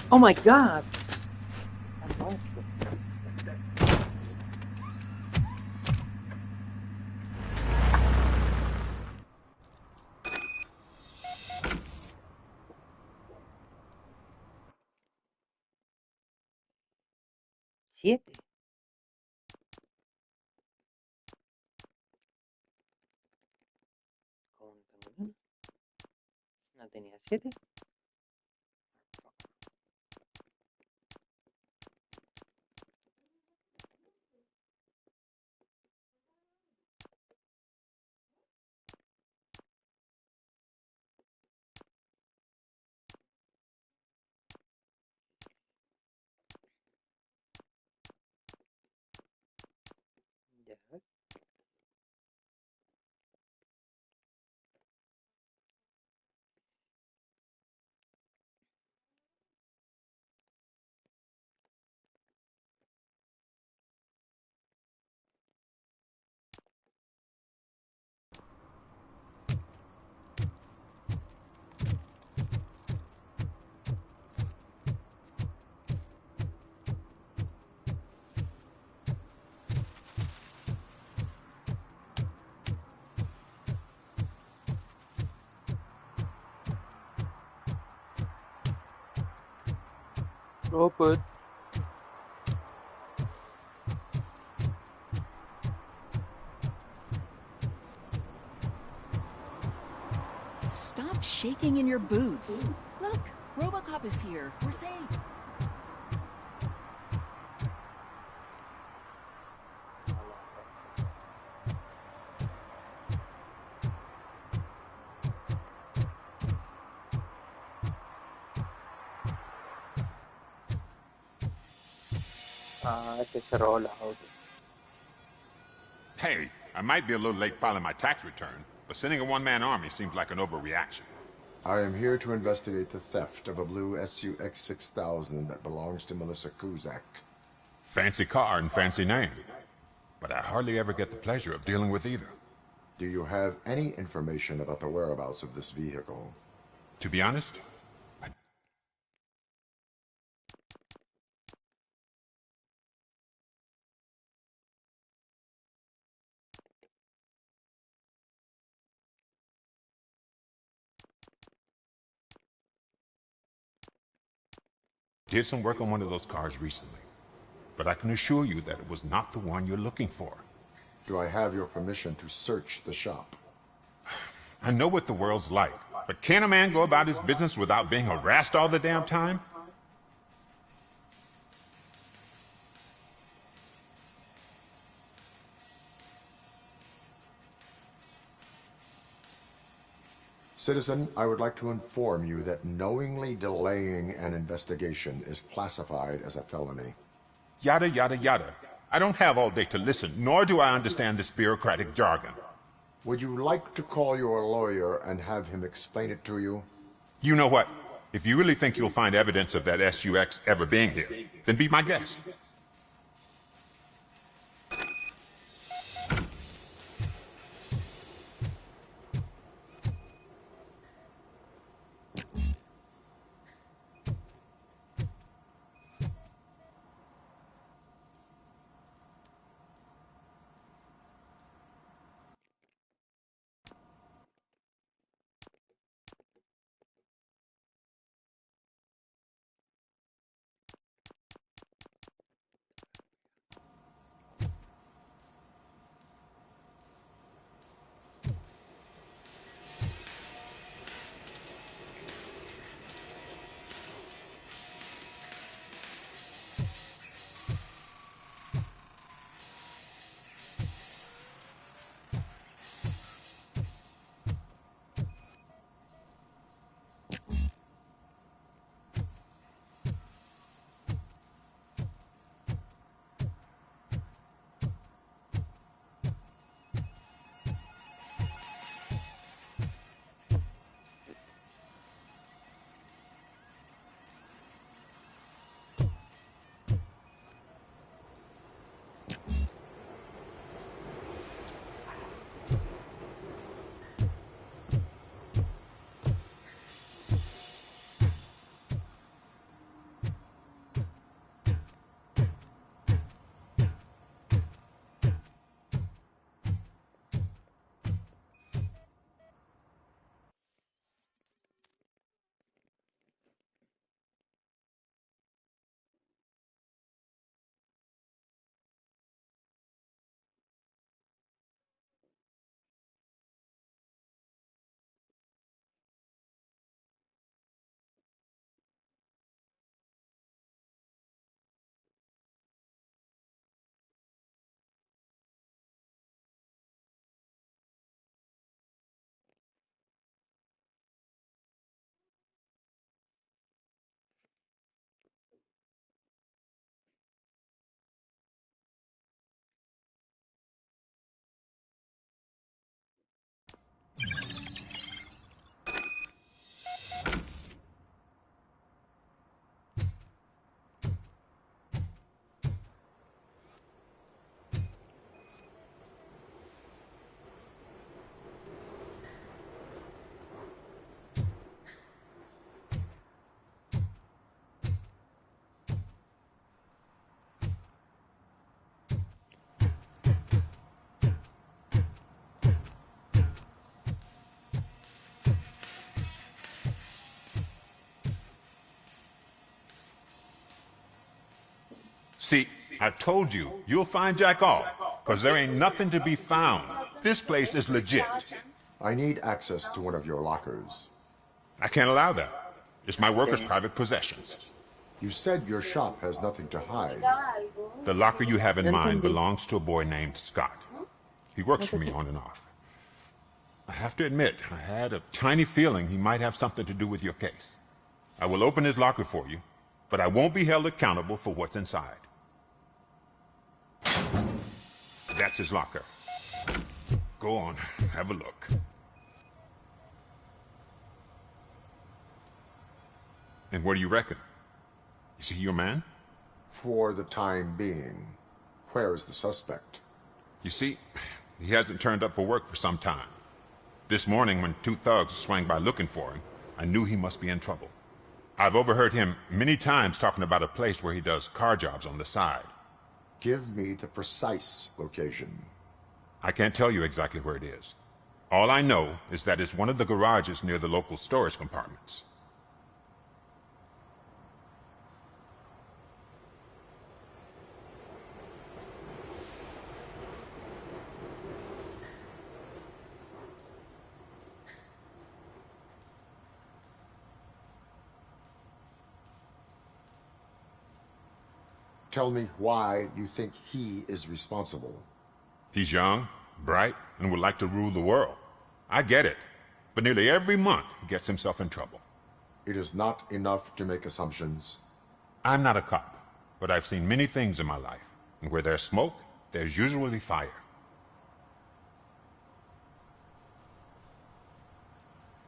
Oh my God. I'm muerto. 7. Contamina. No tenía 7. Ya. Open. Stop shaking in your boots. Look, Robocop is here. We're safe. Ah, este cerró la auto. Hey, I might be a little late filing my tax return, but sending a one-man army seems like an overreaction. I am here to investigate the theft of a blue SUX 6000 that belongs to Melissa Kuzak. Fancy car and fancy name. But I hardly ever get the pleasure of dealing with either. Do you have any information about the whereabouts of this vehicle? To be honest, I did some work on one of those cars recently, but I can assure you that it was not the one you're looking for. Do I have your permission to search the shop? I know what the world's like, but can a man go about his business without being harassed all the damn time? Citizen, I would like to inform you that knowingly delaying an investigation is classified as a felony. Yada, yada, yada. I don't have all day to listen, nor do I understand this bureaucratic jargon. Would you like to call your lawyer and have him explain it to you? You know what? If you really think you'll find evidence of that SUX ever being here, then be my guest. See, I've told you, you'll find Jack all, because there ain't nothing to be found. This place is legit. I need access to one of your lockers. I can't allow that. It's my workers' private possessions. You said your shop has nothing to hide. The locker you have in mind Entendí. belongs to a boy named Scott. He works for me on and off. I have to admit, I had a tiny feeling he might have something to do with your case. I will open his locker for you, but I won't be held accountable for what's inside. That's his locker. Go on, have a look. And what do you reckon? Is he your man? For the time being. Where is the suspect? You see, he hasn't turned up for work for some time. This morning, when two thugs swang by looking for him, I knew he must be in trouble. I've overheard him many times talking about a place where he does car jobs on the side. Give me the precise location. I can't tell you exactly where it is. All I know is that it's one of the garages near the local storage compartments. Tell me why you think he is responsible. He's young, bright, and would like to rule the world. I get it. But nearly every month, he gets himself in trouble. It is not enough to make assumptions. I'm not a cop, but I've seen many things in my life. And where there's smoke, there's usually fire.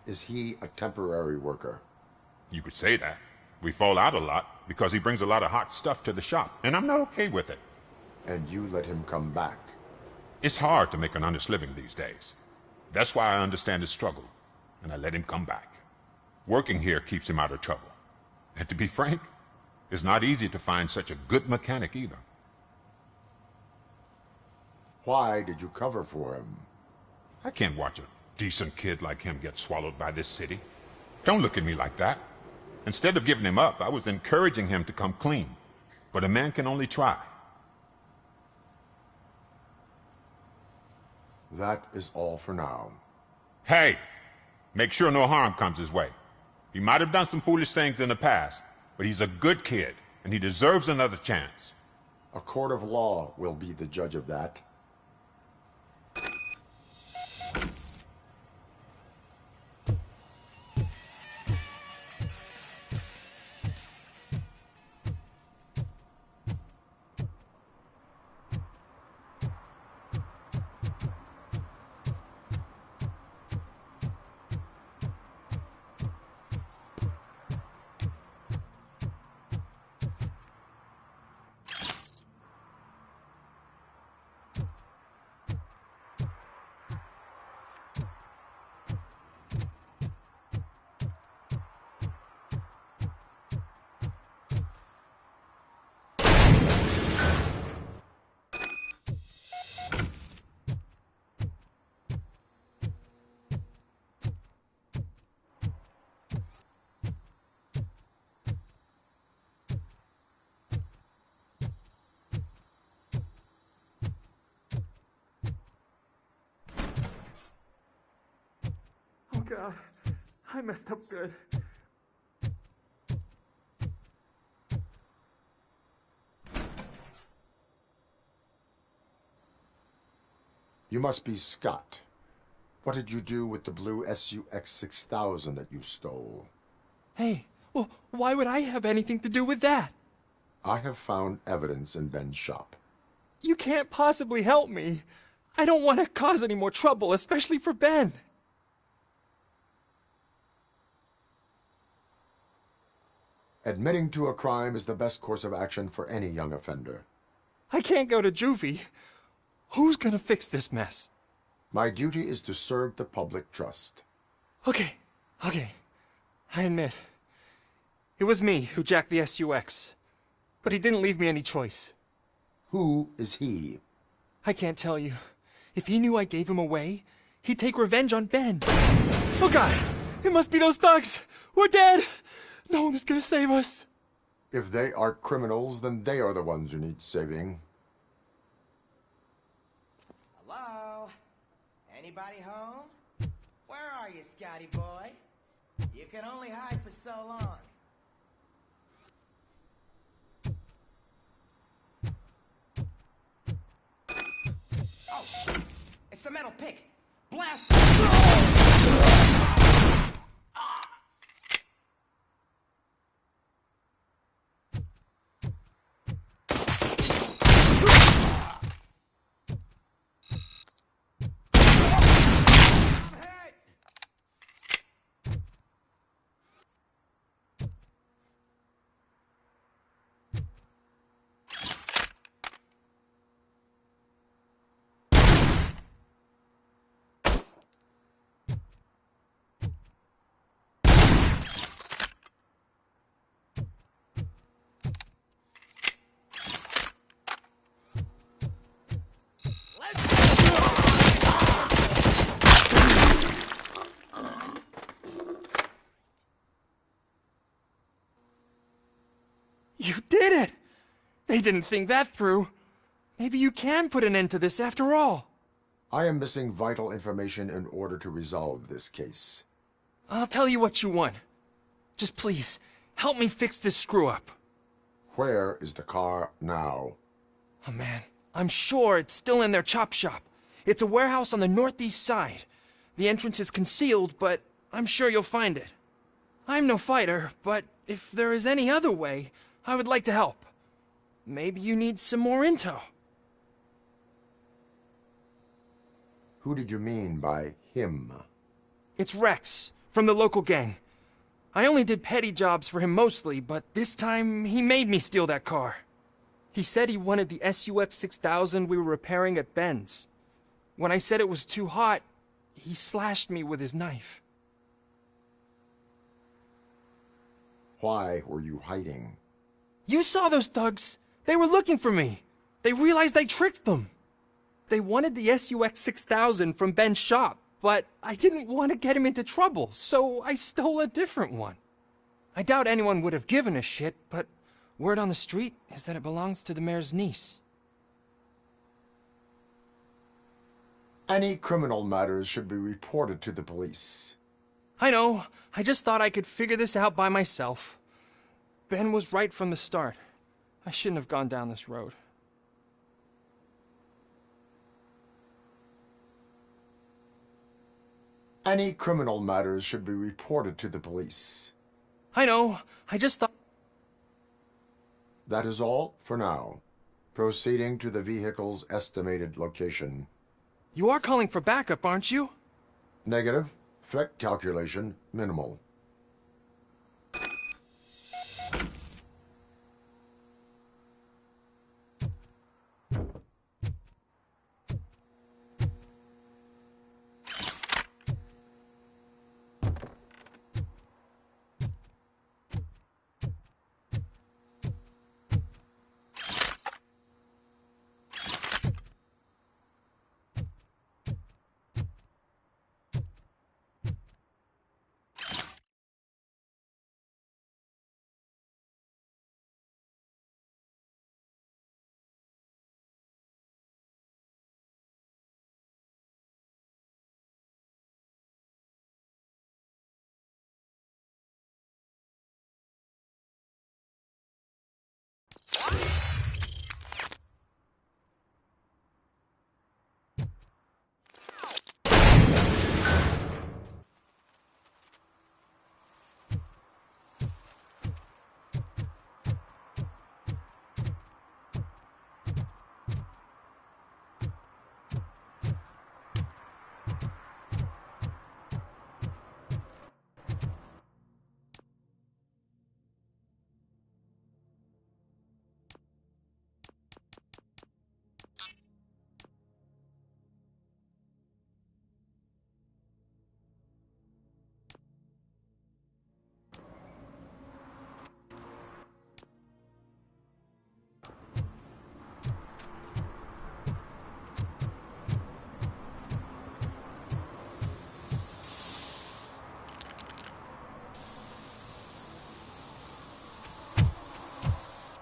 Is he a temporary worker? You could say that. We fall out a lot because he brings a lot of hot stuff to the shop, and I'm not okay with it. And you let him come back? It's hard to make an honest living these days. That's why I understand his struggle, and I let him come back. Working here keeps him out of trouble. And to be frank, it's not easy to find such a good mechanic either. Why did you cover for him? I can't watch a decent kid like him get swallowed by this city. Don't look at me like that. Instead of giving him up, I was encouraging him to come clean. But a man can only try. That is all for now. Hey, make sure no harm comes his way. He might have done some foolish things in the past, but he's a good kid, and he deserves another chance. A court of law will be the judge of that. Oh God, I messed up good. You must be Scott. What did you do with the blue SUX 6000 that you stole? Hey, well, why would I have anything to do with that? I have found evidence in Ben's shop. You can't possibly help me. I don't want to cause any more trouble, especially for Ben. Admitting to a crime is the best course of action for any young offender. I can't go to juvie. Who's gonna fix this mess? My duty is to serve the public trust. Okay. I admit. It was me who jacked the SUX. But he didn't leave me any choice. Who is he? I can't tell you. If he knew I gave him away, he'd take revenge on Ben. Oh God! It must be those thugs! We're dead! No one is gonna save us! If they are criminals, then they are the ones who need saving. Hello? Anybody home? Where are you, Scotty boy? You can only hide for so long. Oh, it's the metal pick. Blast! You did it! They didn't think that through. Maybe you can put an end to this after all. I am missing vital information in order to resolve this case. I'll tell you what you want. Just please, help me fix this screw-up. Where is the car now? Oh man, I'm sure it's still in their chop shop. It's a warehouse on the northeast side. The entrance is concealed, but I'm sure you'll find it. I'm no fighter, but if there is any other way, I would like to help. Maybe you need some more intel. Who did you mean by him? It's Rex, from the local gang. I only did petty jobs for him mostly, but this time he made me steal that car. He said he wanted the SUX 6000 we were repairing at Ben's. When I said it was too hot, he slashed me with his knife. Why were you hiding? You saw those thugs. They were looking for me. They realized I tricked them. They wanted the SUX 6000 from Ben's shop, but I didn't want to get him into trouble, so I stole a different one. I doubt anyone would have given a shit, but word on the street is that it belongs to the mayor's niece. Any criminal matters should be reported to the police. I know. I just thought I could figure this out by myself. Ben was right from the start. I shouldn't have gone down this road. Any criminal matters should be reported to the police. I know. I just thought... That is all for now. Proceeding to the vehicle's estimated location. You are calling for backup, aren't you? Negative. Threat calculation minimal.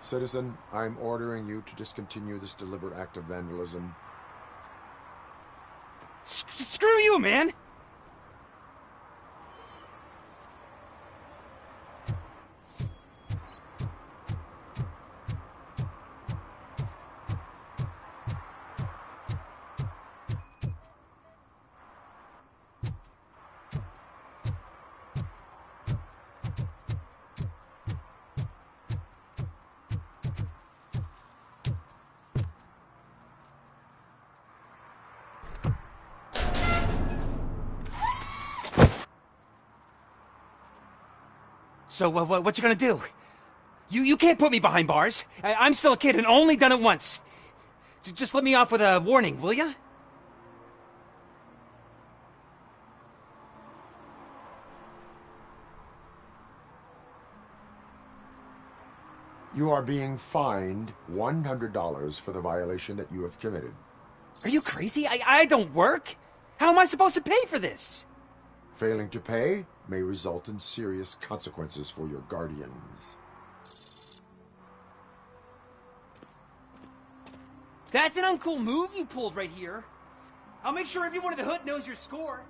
Citizen, I'm ordering you to discontinue this deliberate act of vandalism. Screw you, man! So, what you gonna do? You can't put me behind bars. I'm still a kid and only done it once. Just let me off with a warning, will ya? You are being fined $100 for the violation that you have committed. Are you crazy? I don't work. How am I supposed to pay for this? Failing to pay may result in serious consequences for your guardians. That's an uncool move you pulled right here. I'll make sure everyone in the hood knows your score.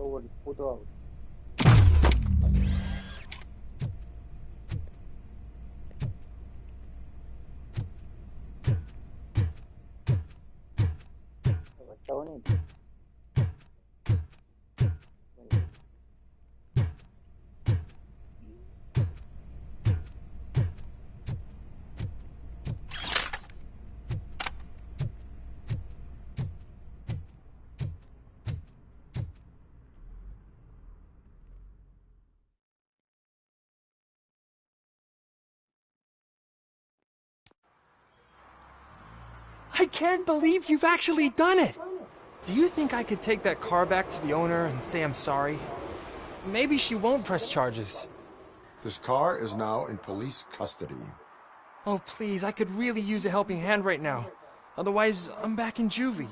robo el puto auto. Pero está bonito. Bueno, I can't believe you've actually done it! Do you think I could take that car back to the owner and say I'm sorry? Maybe she won't press charges. This car is now in police custody. Oh, please, I could really use a helping hand right now. Otherwise, I'm back in juvie.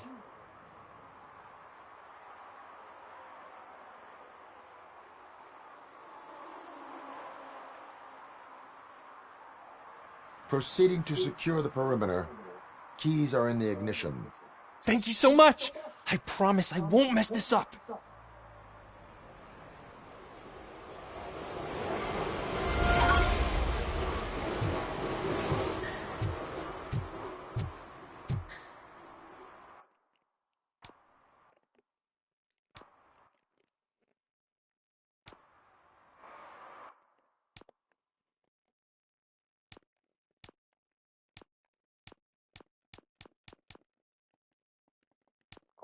Proceeding to secure the perimeter. Keys are in the ignition. Thank you so much! I promise I won't mess this up.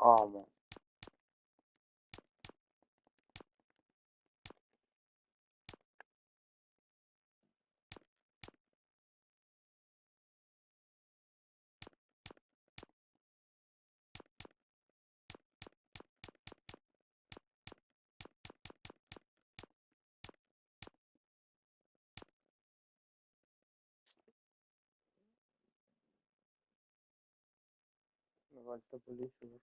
¿cómo? Me falta policía.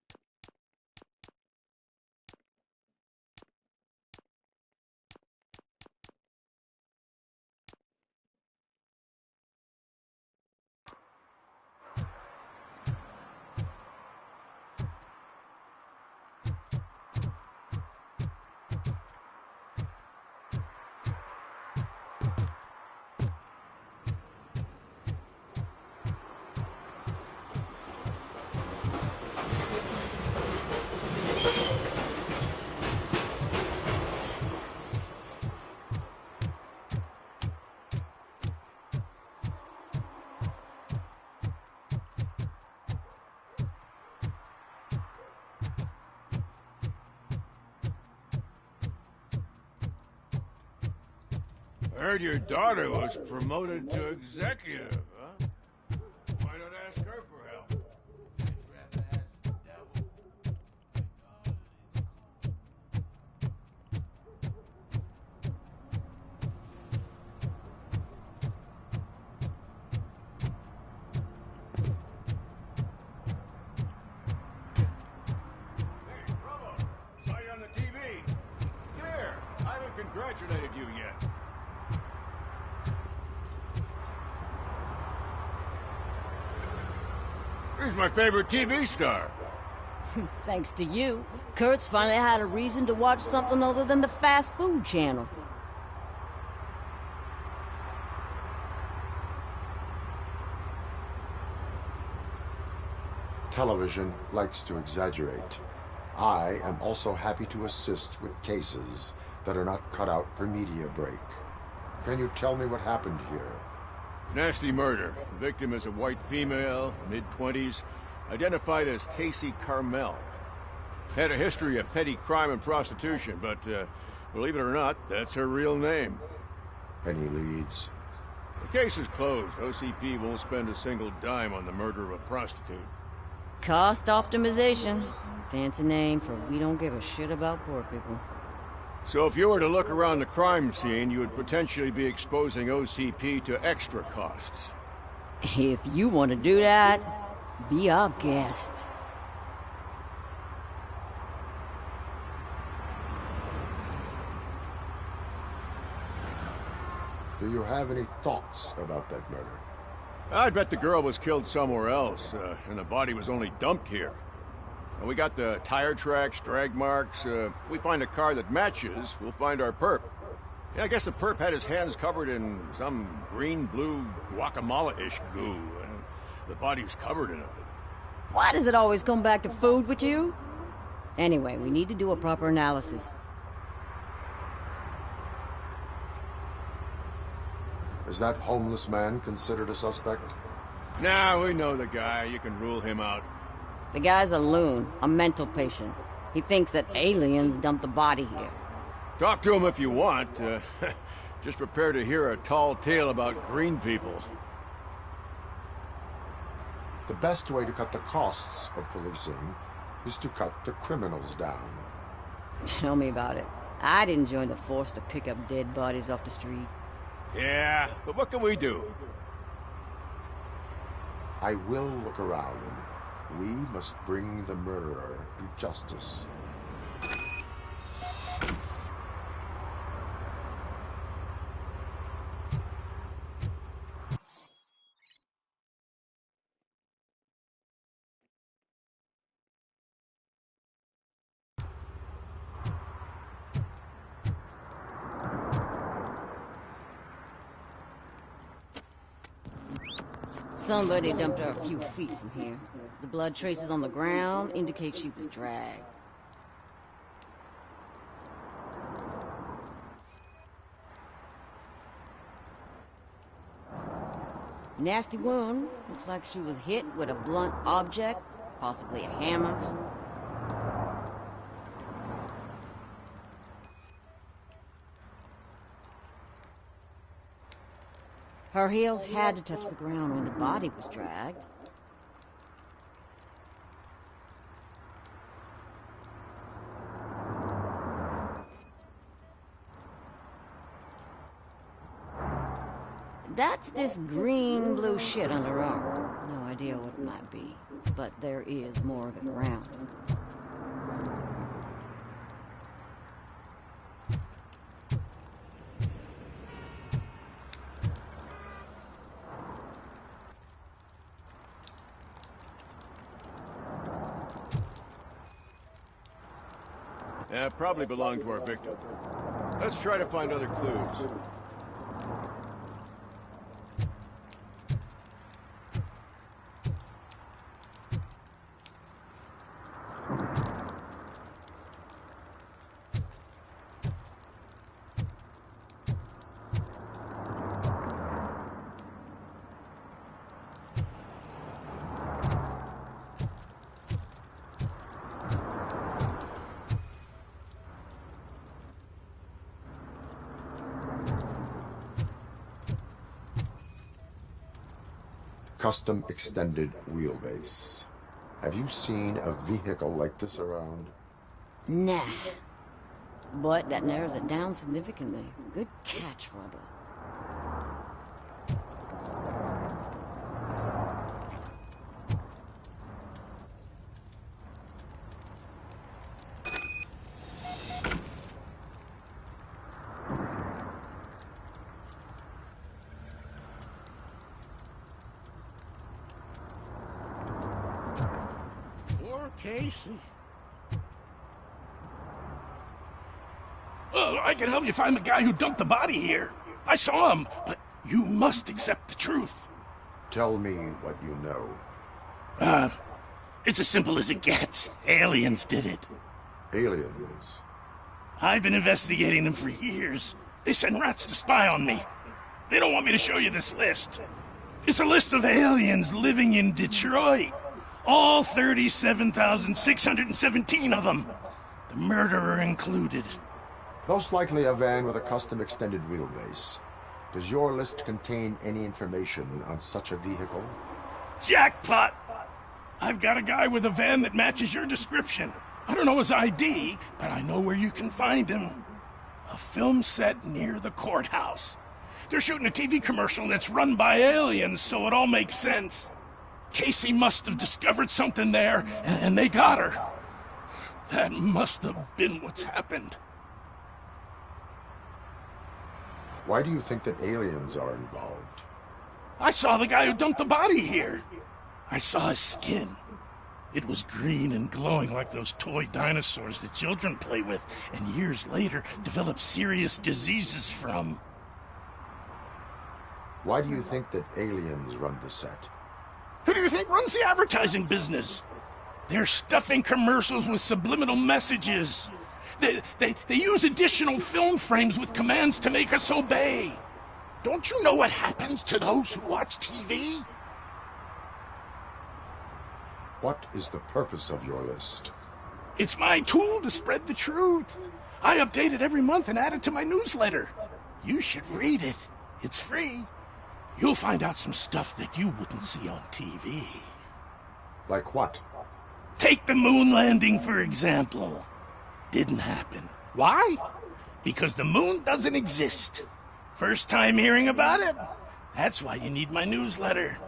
I heard your daughter was promoted to executive, huh? Why not ask her for help? Hey, Robo! Saw you on the TV. Come here. I haven't congratulated you yet. He's my favorite TV star. Thanks to you, Kurt's finally had a reason to watch something other than the fast food channel. Television likes to exaggerate. I am also happy to assist with cases that are not cut out for media break. Can you tell me what happened here? Nasty murder. The victim is a white female, mid-20s, identified as Casey Carmel. Had a history of petty crime and prostitution, but believe it or not, that's her real name. Any leads? The case is closed. OCP won't spend a single dime on the murder of a prostitute. Cost optimization. Fancy name for we don't give a shit about poor people. So if you were to look around the crime scene, you would potentially be exposing OCP to extra costs. If you want to do that, be our guest. Do you have any thoughts about that murder? I'd bet the girl was killed somewhere else, and the body was only dumped here. We got the tire tracks, drag marks. If we find a car that matches, we'll find our perp. Yeah, I guess the perp had his hands covered in some green-blue guacamole-ish goo. And the body was covered in it. Why does it always come back to food with you? Anyway, we need to do a proper analysis. Is that homeless man considered a suspect? Nah, we know the guy. You can rule him out. The guy's a loon, a mental patient. He thinks that aliens dumped the body here. Talk to him if you want. Just prepare to hear a tall tale about green people. The best way to cut the costs of policing is to cut the criminals down. Tell me about it. I didn't join the force to pick up dead bodies off the street. Yeah, but what can we do? I will look around. We must bring the murderer to justice. Somebody dumped her a few feet from here. The blood traces on the ground indicate she was dragged. Nasty wound. Looks like she was hit with a blunt object, possibly a hammer. Her heels had to touch the ground when the body was dragged. That's this green-blue shit on her arm. No idea what it might be, but there is more of it around. Yeah, probably belonged to our victim. Let's try to find other clues. Custom extended wheelbase. Have you seen a vehicle like this around? Nah. But that narrows it down significantly. Good catch, Robbo. Casey. Oh, I can help you find the guy who dumped the body here. I saw him, but you must accept the truth. Tell me what you know. It's as simple as it gets. Aliens did it. Aliens? I've been investigating them for years. They send rats to spy on me. They don't want me to show you this list. It's a list of aliens living in Detroit. All 37,617 of them. The murderer included. Most likely a van with a custom extended wheelbase. Does your list contain any information on such a vehicle? Jackpot! I've got a guy with a van that matches your description. I don't know his ID, but I know where you can find him. A film set near the courthouse. They're shooting a TV commercial that's run by aliens, so it all makes sense. Casey must have discovered something there, and they got her. That must have been what's happened. Why do you think that aliens are involved? I saw the guy who dumped the body here. I saw his skin. It was green and glowing like those toy dinosaurs that children play with, and years later develop serious diseases from. Why do you think that aliens run the set? Who do you think runs the advertising business? They're stuffing commercials with subliminal messages. They use additional film frames with commands to make us obey. Don't you know what happens to those who watch TV? What is the purpose of your list? It's my tool to spread the truth. I update it every month and add it to my newsletter. You should read it. It's free. You'll find out some stuff that you wouldn't see on TV. Like what? Take the moon landing, for example. Didn't happen. Why? Because the moon doesn't exist. First time hearing about it? That's why you need my newsletter.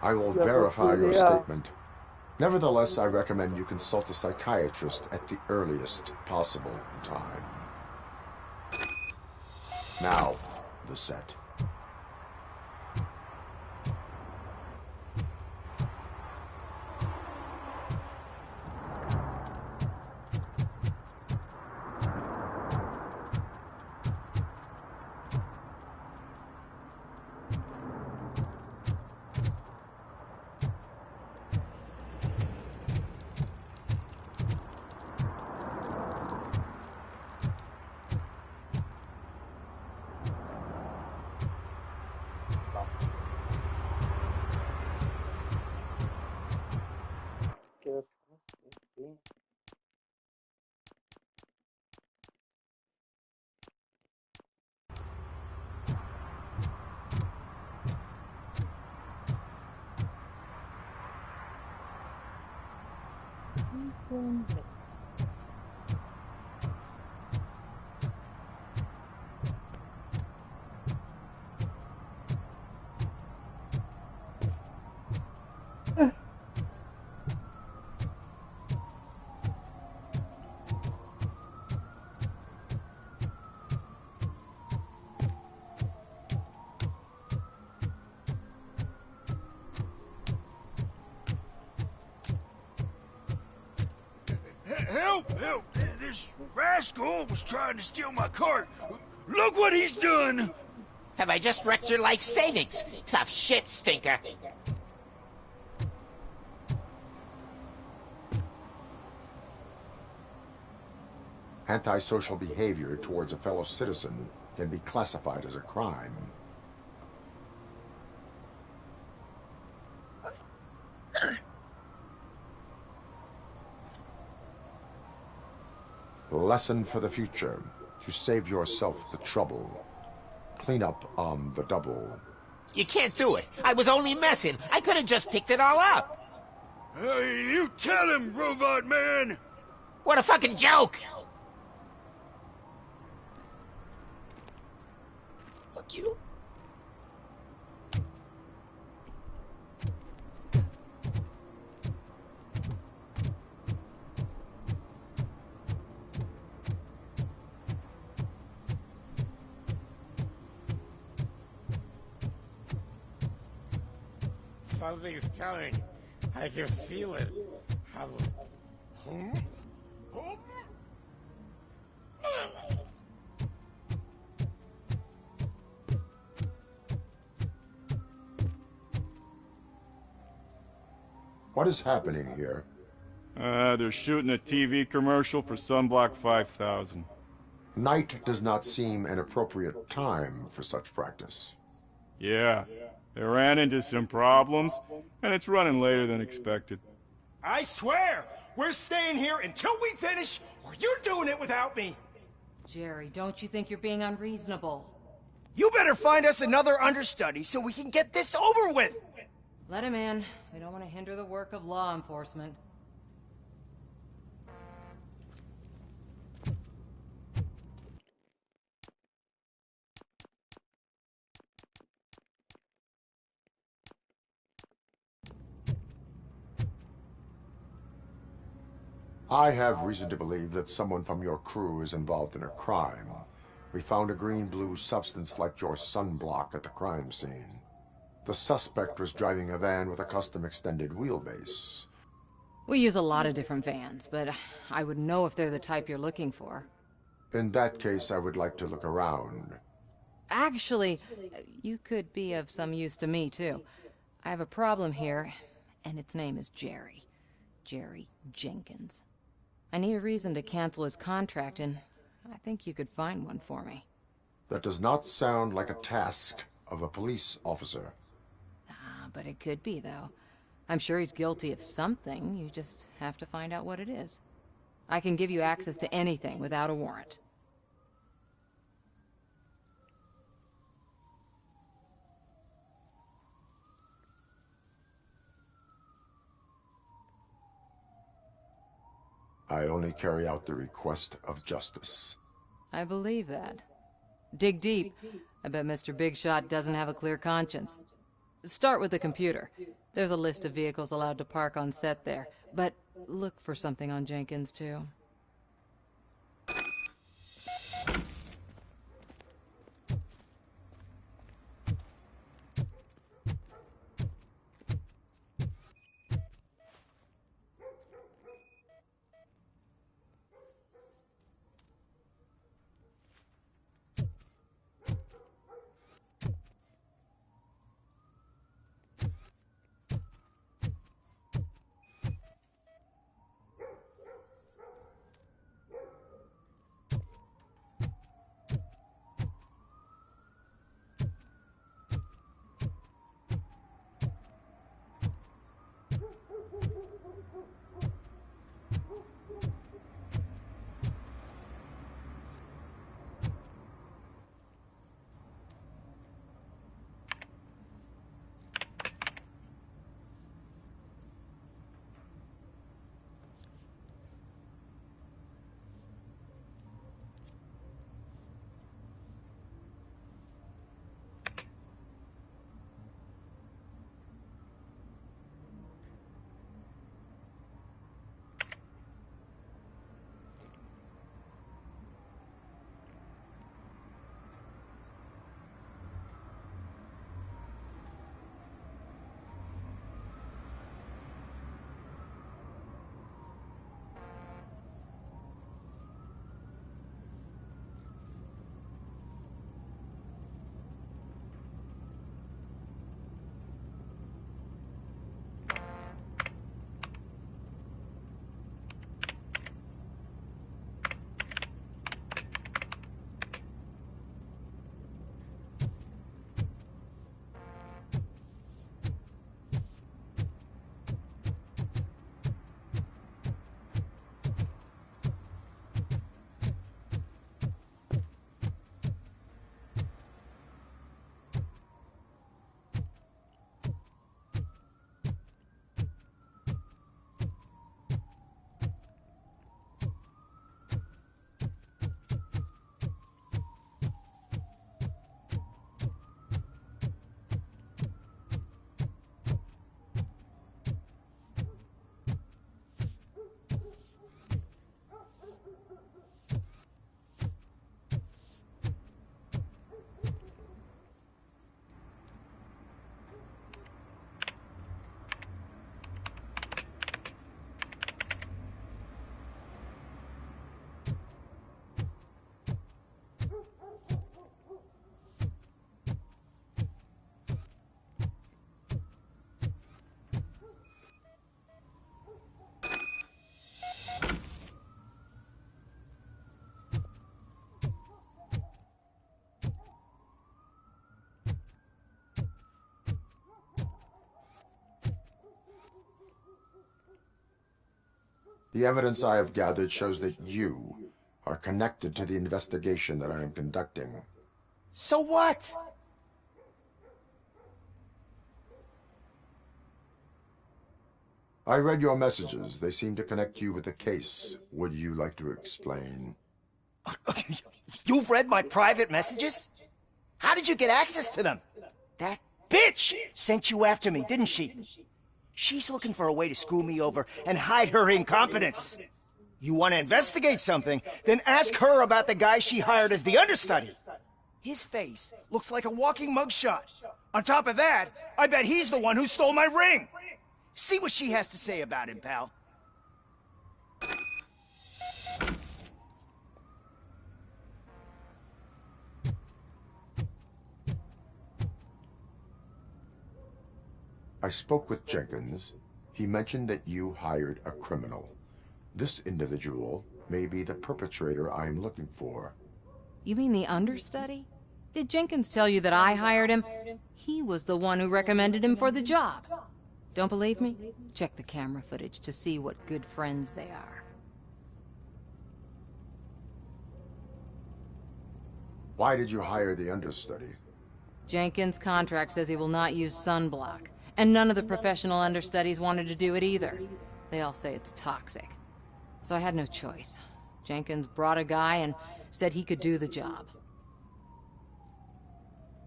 I will verify your statement. Nevertheless, I recommend you consult a psychiatrist at the earliest possible time. Now, the set. Help! Help! This rascal was trying to steal my cart. Look what he's done! Have I just wrecked your life savings? Tough shit, stinker. Antisocial behavior towards a fellow citizen can be classified as a crime. Lesson for the future. To save yourself the trouble. Clean up on the double. You can't do it. I was only messing. I could have just picked it all up. You tell him, Robot Man! What a fucking joke! Fuck you. Something's coming. I can feel it. What is happening here? They're shooting a TV commercial for Sunblock 5000. Night does not seem an appropriate time for such practice. Yeah, they ran into some problems, and it's running later than expected. I swear, we're staying here until we finish, or you're doing it without me! Jerry, don't you think you're being unreasonable? You better find us another understudy so we can get this over with! Let him in. We don't want to hinder the work of law enforcement. I have reason to believe that someone from your crew is involved in a crime. We found a green-blue substance like your sunblock at the crime scene. The suspect was driving a van with a custom extended wheelbase. We use a lot of different vans, but I would know if they're the type you're looking for. In that case, I would like to look around. Actually, you could be of some use to me, too. I have a problem here, and its name is Jerry. Jerry Jenkins. I need a reason to cancel his contract, and I think you could find one for me. That does not sound like a task of a police officer. But it could be, though. I'm sure he's guilty of something. You just have to find out what it is. I can give you access to anything without a warrant. I only carry out the request of justice. I believe that. Dig deep. I bet Mr. Big Shot doesn't have a clear conscience. Start with the computer. There's a list of vehicles allowed to park on set there. But look for something on Jenkins, too. The evidence I have gathered shows that you are connected to the investigation that I am conducting. So what? I read your messages. They seem to connect you with the case. Would you like to explain? You've read my private messages? How did you get access to them? That bitch sent you after me, didn't she? She's looking for a way to screw me over and hide her incompetence. You want to investigate something, then ask her about the guy she hired as the understudy. His face looks like a walking mugshot. On top of that, I bet he's the one who stole my ring. See what she has to say about him, pal. I spoke with Jenkins. He mentioned that you hired a criminal. This individual may be the perpetrator I am looking for. You mean the understudy? Did Jenkins tell you that I hired him? He was the one who recommended him for the job. Don't believe me? Check the camera footage to see what good friends they are. Why did you hire the understudy? Jenkins' contract says he will not use sunblock, and none of the professional understudies wanted to do it either. They all say it's toxic. So I had no choice. Jenkins brought a guy and said he could do the job.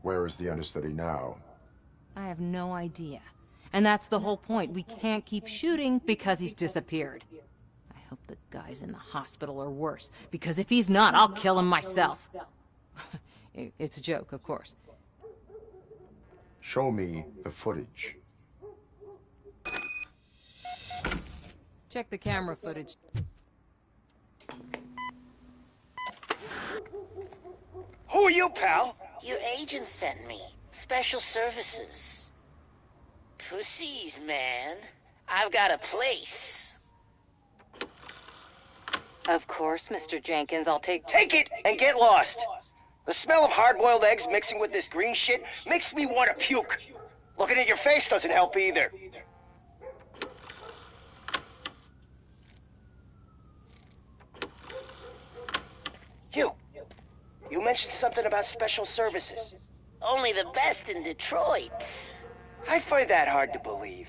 Where is the understudy now? I have no idea. And that's the whole point. We can't keep shooting because he's disappeared. I hope the guy's in the hospital or worse, because if he's not, I'll kill him myself. It's a joke, of course. Show me the footage. Check the camera footage. Who are you, pal? Your agent sent me. Special services. Pussies, man. I've got a place. Of course, Mr. Jenkins, I'll take Take it and get lost. The smell of hard-boiled eggs mixing with this green shit makes me want to puke. Looking at your face doesn't help either. You mentioned something about special services. Only the best in Detroit. I find that hard to believe.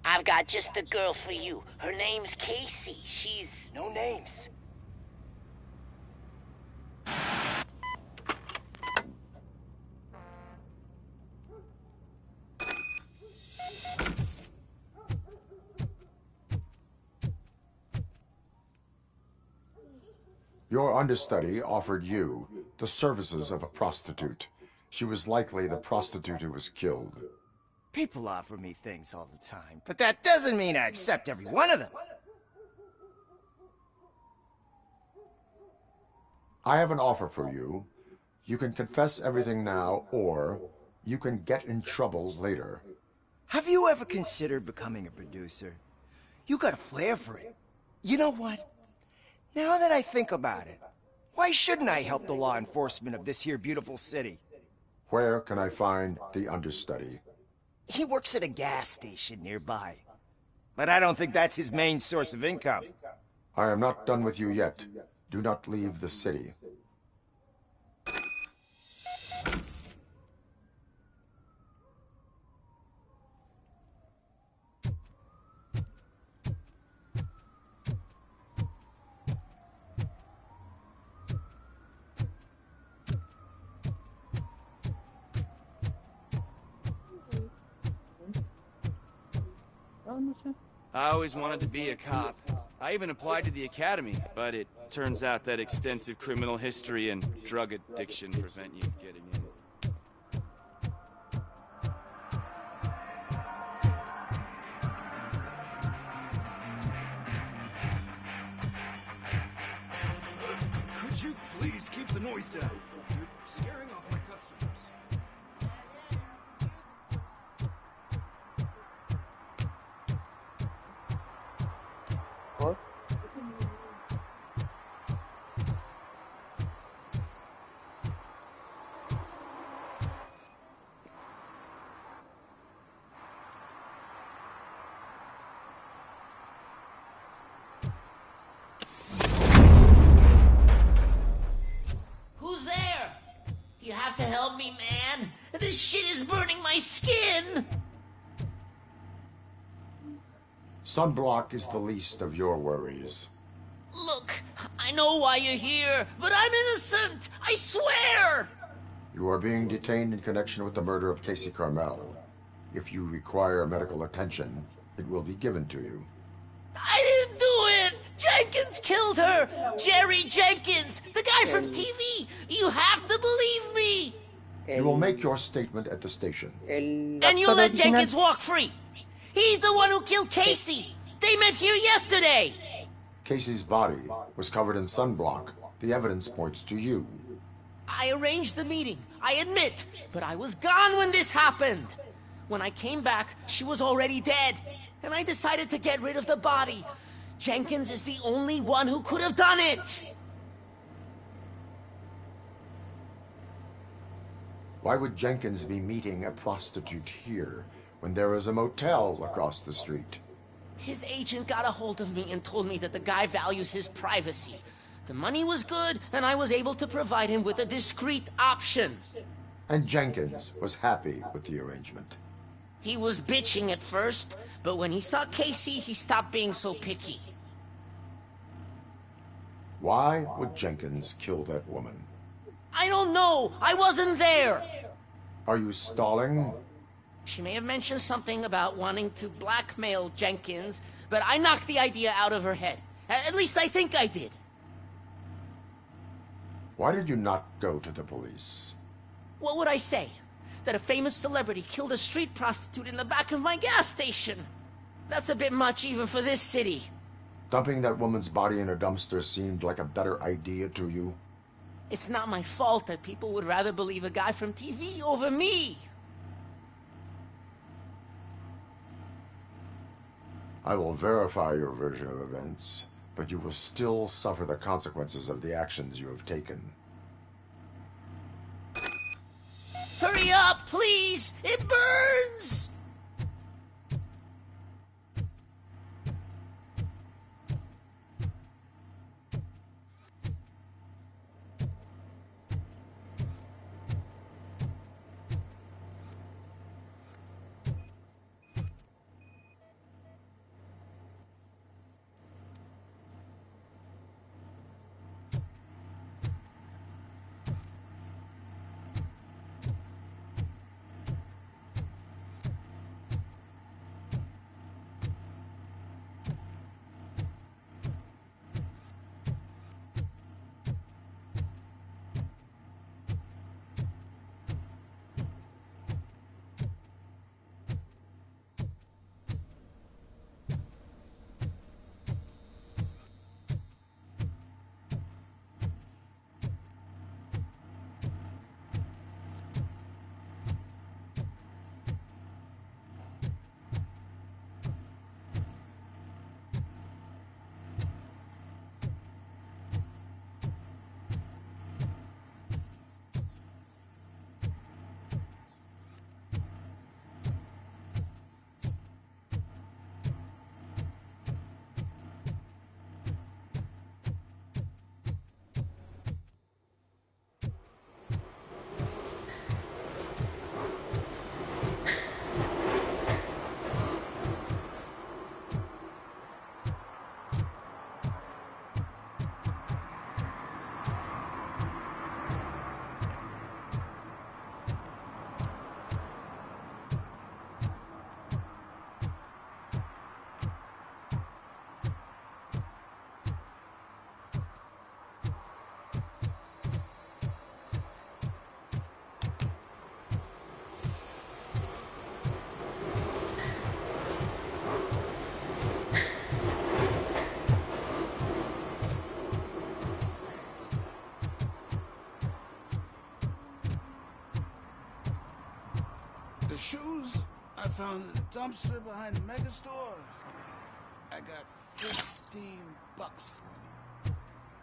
I've got just the girl for you. Her name's Casey. She's... No names. Your understudy offered you the services of a prostitute. She was likely the prostitute who was killed. People offer me things all the time, but that doesn't mean I accept every one of them. I have an offer for you. You can confess everything now, or you can get in trouble later. Have you ever considered becoming a producer? You got a flair for it. You know what? Now that I think about it, why shouldn't I help the law enforcement of this here beautiful city? Where can I find the understudy? He works at a gas station nearby. But I don't think that's his main source of income. I am not done with you yet. Do not leave the city. I always wanted to be a cop. I even applied to the academy, but it turns out that extensive criminal history and drug addiction prevent you getting in. Could you please keep the noise down? You're scaring off my customers. What? Who's there? You have to help me, man. This shit is burning my skin. Sunblock is the least of your worries. Look, I know why you're here, but I'm innocent. I swear. You are being detained in connection with the murder of Casey Carmel. If you require medical attention, it will be given to you. I didn't do it. Jenkins killed her! Jerry Jenkins! The guy from TV! You have to believe me! You will make your statement at the station. And you let Jenkins walk free! He's the one who killed Casey! They met here yesterday! Casey's body was covered in sunblock. The evidence points to you. I arranged the meeting, I admit, but I was gone when this happened. When I came back, she was already dead, and I decided to get rid of the body. Jenkins is the only one who could have done it! Why would Jenkins be meeting a prostitute here when there is a motel across the street? His agent got a hold of me and told me that the guy values his privacy. The money was good, and I was able to provide him with a discreet option. And Jenkins was happy with the arrangement. He was bitching at first, but when he saw Casey, he stopped being so picky. Why would Jenkins kill that woman? I don't know! I wasn't there! Are you stalling? She may have mentioned something about wanting to blackmail Jenkins, but I knocked the idea out of her head. At least I think I did. Why did you not go to the police? What would I say? That a famous celebrity killed a street prostitute in the back of my gas station? That's a bit much even for this city. Dumping that woman's body in a dumpster seemed like a better idea to you? It's not my fault that people would rather believe a guy from TV over me. I will verify your version of events, but you will still suffer the consequences of the actions you have taken. Hurry up, please! It burns! The shoes I found in the dumpster behind the mega store. I got $15 for them.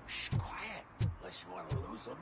Shh, quiet, unless you want to lose them.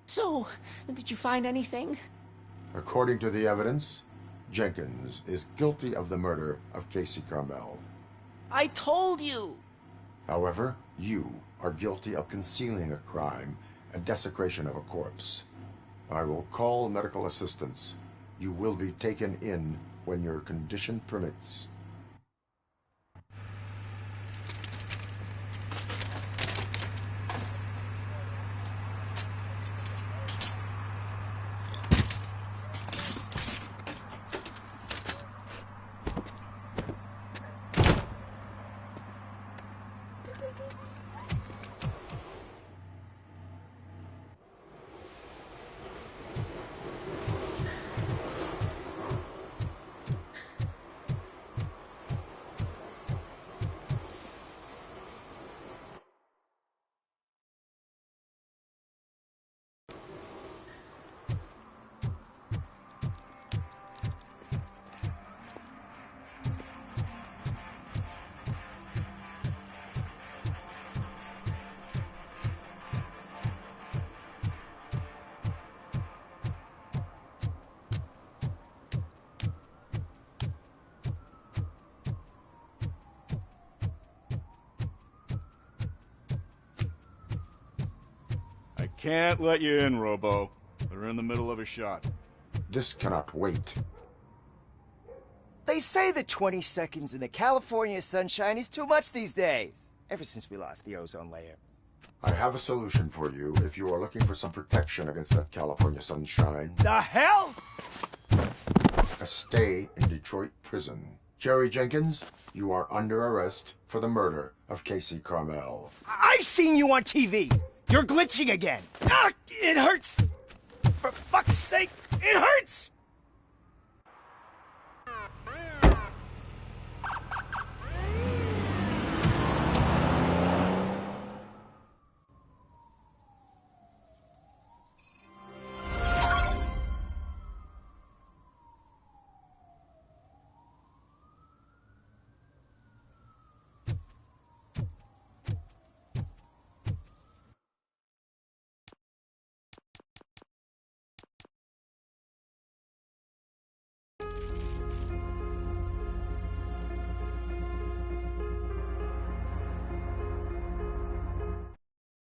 So, did you find anything? According to the evidence, Jenkins is guilty of the murder of Casey Carmel. I told you! However, you are guilty of concealing a crime and desecration of a corpse. I will call medical assistance. You will be taken in when your condition permits. Can't let you in, Robo. They're in the middle of a shot. This cannot wait. They say that 20 seconds in the California sunshine is too much these days. Ever since we lost the ozone layer. I have a solution for you if you are looking for some protection against that California sunshine. The hell? A stay in Detroit prison. Jerry Jenkins, you are under arrest for the murder of Casey Carmel. I seen you on TV. You're glitching again. Ah, it hurts. For fuck's sake, it hurts.